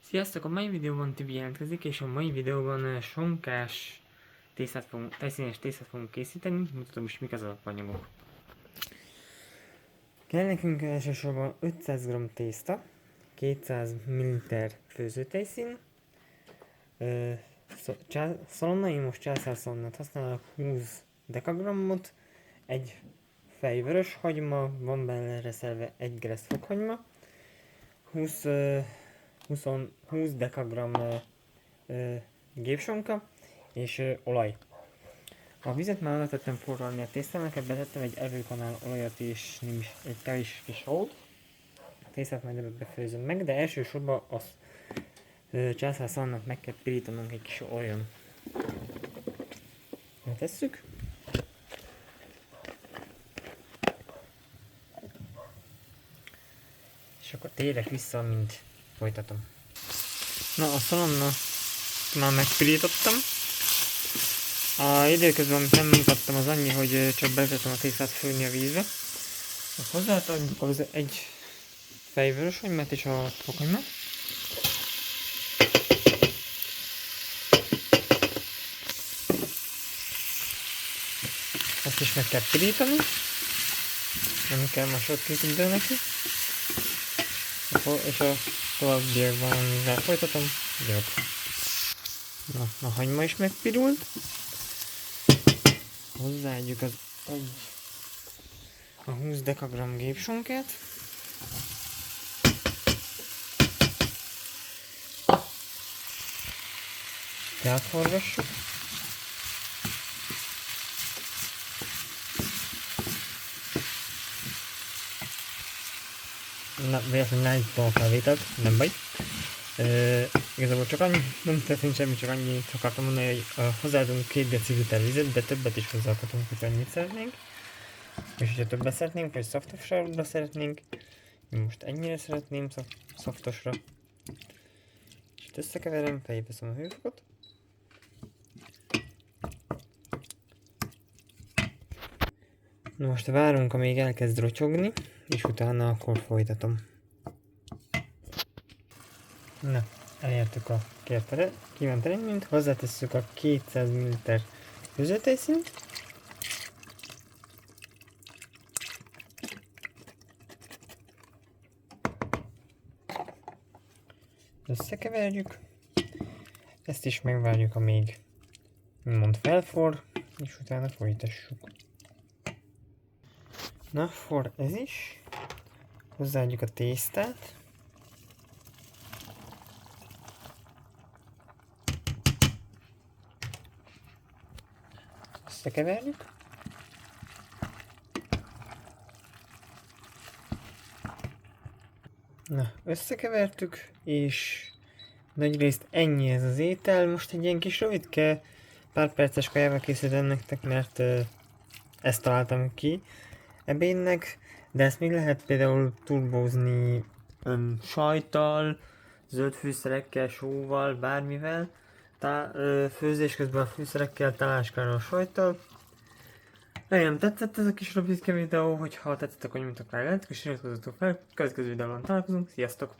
Sziasztok! A mai videóban Tibi jelentkezik, és a mai videóban sonkás tejszínes tésztát fogunk készíteni. Mutatom is, mik az alapanyagok. Kell nekünk elsősorban 500 g tészta, 200 ml főzőtejszín, szalonna, én most császárszalonnát használok, 20 dekagrammot, egy fej vörös hagyma, van benne reszelve egy gereszt fokhagyma, 20 dekagram gépsonka és olaj. A vizet már letettem forralni a tésztának, betettem egy evőkanál olajat és egy kevés kis hót. A tésztát majd ebbe befőzöm meg, de elsősorban a császárszalonnát meg kell pirítanunk egy kis olajon. Tesszük. És akkor térek vissza, mint folytatom. Na, a szalonna már megpirítottam. A időközben, amit nem mutattam, az annyi, hogy csak bevezettem a tésztát főni a vízbe. Hozzáadjuk az egy fejvörös hagymát és a fokhagymát. Ezt is meg kell pirítani. Nem kell másodkét idő neki. És a továbbiakban, mivel folytatom, jó. Na, a hagyma is megpirult. Hozzáadjuk a 20 dekagram gépsonkát. Átforgassuk. Na, véletlenül állítom a felvételt, nem baj. Igazából csak annyi, nem történt semmi, csak annyit akartam mondani, hogy hozzáadunk 2 deciliter vizet, de többet is hozzáadhatunk, hogy annyit szeretnénk. És hogyha többet szeretnénk, vagy szoftosra szeretnénk, én most ennyire szeretném szoftosra. És összekeverem, feljebb a hőfokot. Na most várunk, amíg elkezd rotyogni, és utána akkor folytatom. Na, elértük a kívánt eredményt, hozzátesszük a 200 ml főzőtejszínt. Összekeverjük. Ezt is megvárjuk, amíg felforr, és utána folytassuk. Na, forr ez is. Hozzáadjuk a tésztát. Összekeverjük. Na, összekevertük, és nagyrészt ennyi ez az étel. Most egy ilyen kis rövidke, pár perces kajával készítem nektek, mert ezt találtam ki ebédnek, de ezt még lehet például turbózni sajttal, zöld fűszerekkel, sóval, bármivel. Főzés közben a fűszerekkel, taláskával, sajttal. Remélem tetszett ez a kis rövidke videó, hogyha tetszett, akkor nyomjatok rá, és iratkozzatok fel, következő videóban találkozunk, sziasztok!